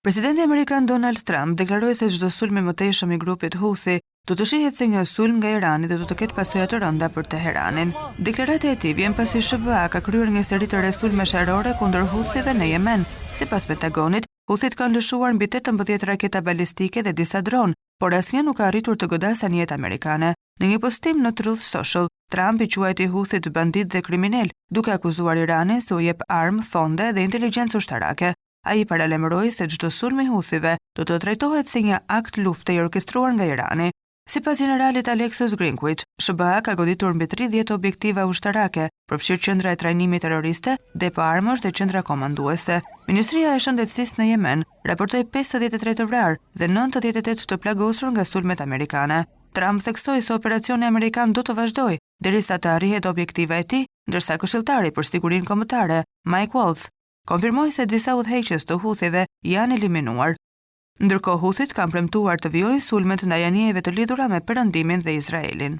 Presidenti Amerikan Donald Trump deklaroi se çdo sulm i mëtejshëm i grupit Houthi do të shihet si një sulm nga Irani dhe do të ketë pasoja të rënda për Teheranin. Deklarata e tij vjen pasi SBA ka kryer një seri të sulme sharore kundër Houthive në Yemen. Sipas Pentagonit, Houthit kanë lëshuar mbi 18 raketa balistike dhe disa dron, por asnjë nuk ka arritur të godasë anijet amerikane. Në një postim në Truth Social, Trump i quajti Houthit bandit dhe kriminal, duke akuzuar Iranin se u jep armë, fonde dhe inteligjencë ushtarake. Ai paralajmëroi se çdo sulm i Houthive do të trajtohet si një akt lufte i orkestruar nga Irani. Sipas generalit Alexis Greenwich, SBA ka goditur mbi 30 objektiva ushtarake, përfshirë qendra e trajnimit terroriste, depo armësh dhe qendra komanduese. Ministria e Shëndetësisë në Yemen raportoi 53 të vrarë dhe 98 të plagosur nga sulmet amerikane. Trump theksoi se operacioni amerikan do të vazhdojë derisa të arrihet objektiva e tij, ndërsa këshilltari për sigurinë kombëtare, Mike Waltz, konfirmoi se disa udhëheqës të Houthive janë eliminuar. Ndërkohë Houthit kanë premtuar të vijojnë sulmet ndaj anijeve të lidhura me perëndimin dhe Izraelin.